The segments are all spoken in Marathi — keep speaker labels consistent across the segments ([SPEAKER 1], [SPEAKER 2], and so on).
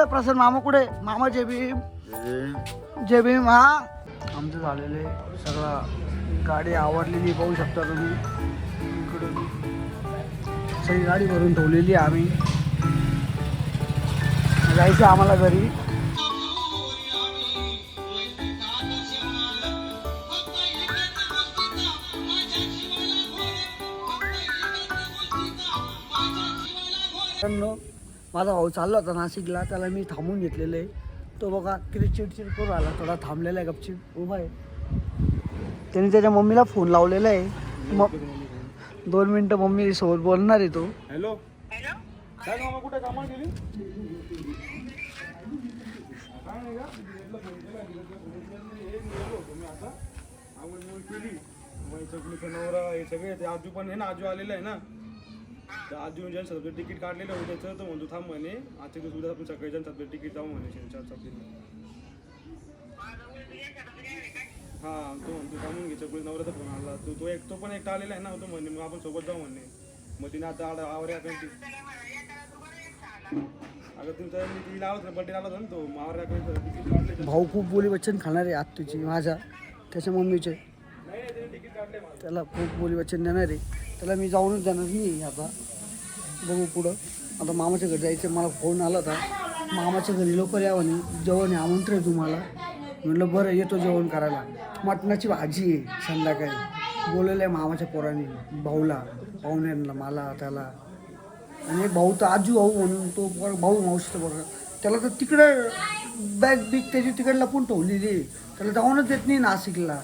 [SPEAKER 1] प्रसन्न मामा कुठे? मामा जय भीम. जय भीम. हा आमचं झालेले सगळा गाडी आवडलेली पाहू शकता तुम्ही. इकडून सगळी गाडी भरून ठेवलेली आम्ही. जायचं आम्हाला घरी. माझा भाऊ चालला होता नाशिकला, त्याला मी थांबून घेतलेलं आहे. तो बघा किती चिडचिड करून आला, थोडा थांबलेला आहे, गपचिप उभा आहे. त्याने त्याच्या मम्मीला फोन लावलेला आहे. मग 2 मिनटं मम्मी सोबत बोलणार आहे तो.
[SPEAKER 2] हॅलो काय मामा कुठे कामाला गेली? नवरा हे सगळे ते आजू पण आहे ना, आजू आलेलं आहे ना, त्या आजू जनसातचं तिकीट काढलेलं होतं त्याचं. तर म्हणतो थांब म्हणे आजच्या दिवस उद्या आपण सकाळी जनसातचं तिकीट जाऊ म्हणे हा. तो म्हणतो थांबून घे, चकुली नवऱ्याचा फोन आला. तो पण एकटा आलेला आहे ना, तो म्हणे मग आपण सोबत जाऊ म्हणे. मग तिने आता आवर अगं तुमचा मी लावत बड्डे लावला होता ना, तो मावर तिकीट काढले.
[SPEAKER 1] भाऊ खूप बोली वचन खाणार आहे आज तुझी माझ्या त्याच्या मम्मीचे.
[SPEAKER 2] तिकीट काढले
[SPEAKER 1] त्याला खूप बोली वचन देणार आहे. त्याला मी जाऊनच देणार नाही आता. बघू पुढं. आता मामाच्या घरी जायचं. मला फोन आला होता मामाच्या घरी लवकर या म्हणे, जेवण आहे, आमंत्रण आहे तुम्हाला. म्हटलं बरं येतो जेवण करायला. मटणाची भाजी आहे संध्याकाळी. बोललेलं आहे मामाच्या पोरांनी भाऊला, पाहुण्यांना, मला, त्याला. आणि भाऊ तर आजू भाऊ म्हणून तो भाऊ मावशीचं बघा. त्याला तर तिकडे बॅग बिग त्याची तिकडे लपून ठेवलेली आहे. त्याला जाऊनच देत नाही नाशिकला.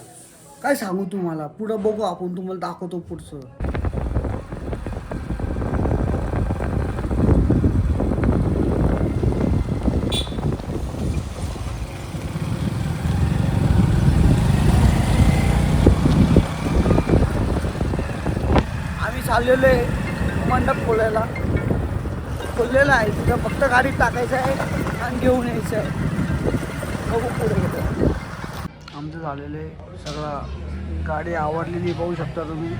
[SPEAKER 1] काय सांगू तुम्हाला, पुढं बघू आपण, तुम्हाला दाखवतो पुढचं. आम्ही चाललेलो आहे मंडप खोललेला आहे. तिथं फक्त गाडीत टाकायचं आहे आणि घेऊन यायचं आहे. बघू पुढे गेलं. आमचं झालेलं आहे सगळा गाडी आवडलेली पाहू शकता तुम्ही.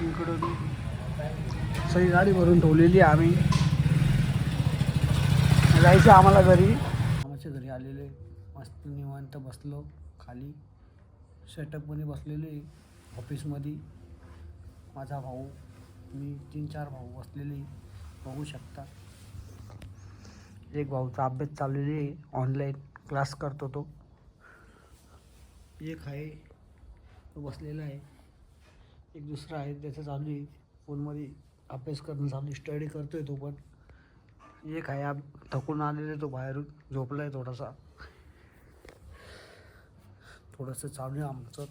[SPEAKER 1] इकडून सगळी गाडी भरून ठेवलेली आहे आम्ही. जायचं आम्हाला घरी. आमच्या घरी आलेले मस्त निवांत बसलो खाली. सेटअपमध्ये बसलेले ऑफिसमध्ये. माझा भाऊ, मी 3-4 भाऊ बसलेले बघू शकता. एक भाऊचा अभ्यास चाललेला आहे, ऑनलाईन क्लास करतो तो. एक आहे तो बसलेला आहे. एक दुसरा आहे त्याचं चालू आहे फोनमध्ये अभ्यास करणं चालू आहे, स्टडी करतो आहे तो पण. एक आहे थकून आलेला, तो बाहेरून झोपला आहे थोडासा चालू आहे आमचं.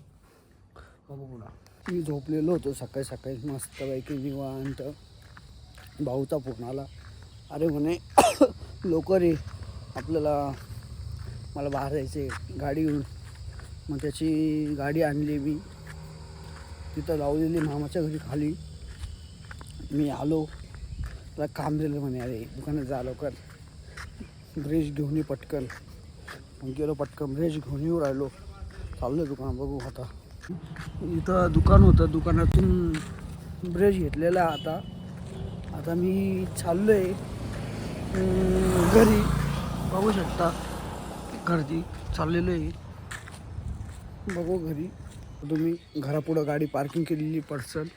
[SPEAKER 1] बघू पुन्हा. मी झोपलेलो होतो सकाळी मस्तपैकी निवांत. भाऊचा फोन आला, अरे म्हणे लवकर ये आपल्याला, मला बाहेर जायचे गाडी घेऊन. मग त्याची गाडी आणली मी, तिथं लावलेली मामाच्या घरी खाली. मी आलो, त्याला काम दिलं म्हणे, अरे दुकानात जा लवकर, ब्रश घेऊन ये पटकन. मग गेलो पटकन, ब्रश घेऊन येऊ राहिलो. चाललो दुकान. बघू आता. इथं दुकान होतं, दुकानातून ब्रश घेतलेला. आता मी चाललो आहे घरी. बघू शकता घरी चाललेलो आहे. बघू घरी. तुम्ही घरापुढं गाडी पार्किंग केलेली पर्सन.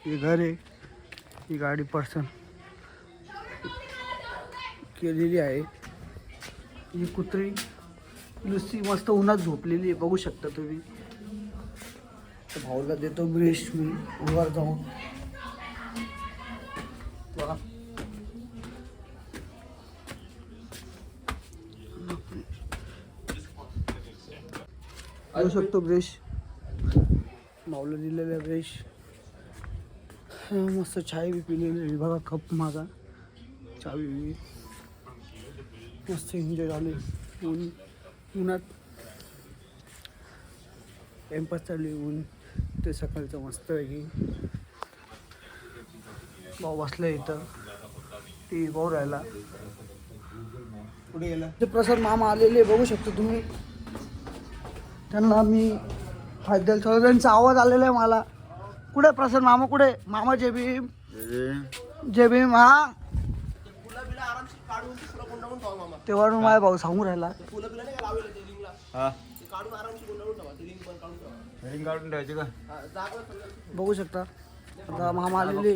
[SPEAKER 1] हे घर आहे, ही गाडी पर्सन केलेली आहे. ही कुत्री नुसती मस्त उन्हात झोपलेली आहे बघू शकता तुम्ही. तर भाऊला देतो ब्रश मी वर जाऊन. घेऊ शकतो ब्रश, भाऊला दिलेला ब्रश. मस्त चाय बी पिलेली बघा, कप माझा चहा बी मस्त एन्जॉय झाले. उन्हात टाइमपास चालू ऊन ते सकाळचं मस्त आहे. भाऊ बसला इथं, टी व्ही पाहू राहिला. पुढे गेला ते प्रसाद मामा आलेले बघू शकतो तुम्ही. त्यांना मी हायदल सगळ्यांचा आवाज आलेला आहे मला. कुठे प्रसाद मामा कुठे? मामा जय भीम. जय भीम. हा तेव्हा माझा भाऊ सांगू राहिला.
[SPEAKER 3] हा रिंग काढून ठेवायची का?
[SPEAKER 1] बघू शकता आता मामा आलेले.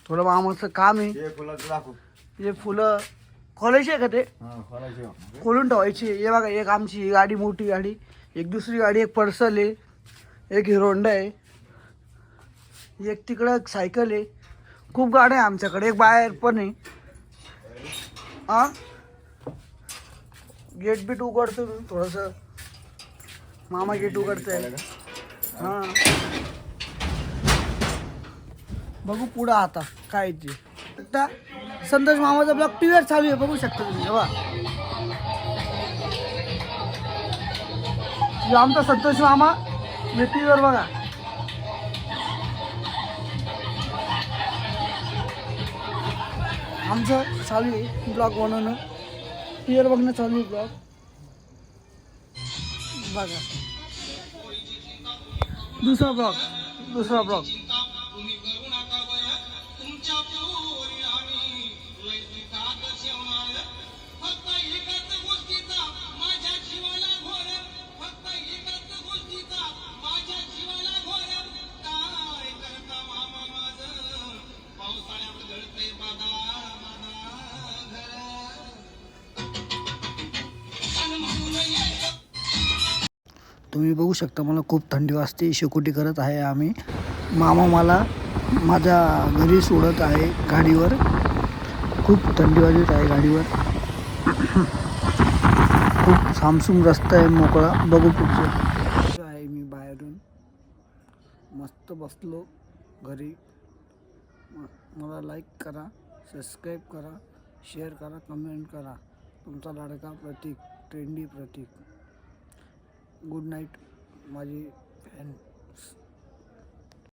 [SPEAKER 1] थोडं मामाचं काम आहे.
[SPEAKER 3] हे फुलाचं दाखव.
[SPEAKER 1] हे फुलं खोलायची आहे का ते?
[SPEAKER 3] हा खोलायची.
[SPEAKER 1] खोलून ठेवायची. हे बघा, एक आमची ही गाडी, मोठी गाडी, एक दुसरी गाडी, एक पर्सल आहे, एक हिरो होंडा आहे, एक तिकडं एक सायकल आहे. खूप गाड्या आहे आमच्याकडे. एक बाहेर पण आहे. हा गेट बीट उघडतो मी थोडंसं. मामा गेट उघडतोय. हां बघू पुढं आता काय ते. आता संतोष मामाचा ब्लॉग टीव्हीवर चालू आहे, बघू शकता तुम्ही. बघा हे आमचा संतोष मामा टीव्हीवर बघा. आमचं चालू आहे ब्लॉग बनवणं, टीव्हीवर बघणं चालू आहे ब्लॉग. बघा दुसरा ब्लॉग. तुम्ही बघू शकता मला खूप थंडी वाजते. शेकोटी करत आहे आम्ही. मामा मला माझ्या घरी सोडत आहे गाडीवर. खूप थंडी वाजत आहे गाडीवर. खूप सामसूम रस्ता आहे, मोकळा. बघू पुढचं आहे. मी बाहेरून मस्त बसलो घरी. मला लाईक करा, सबस्क्राईब करा, शेअर करा, कमेंट करा. तुमचा लाडका प्रतीक, ट्रेंडी प्रतीक. गुड नाईट माझी फॅन्स.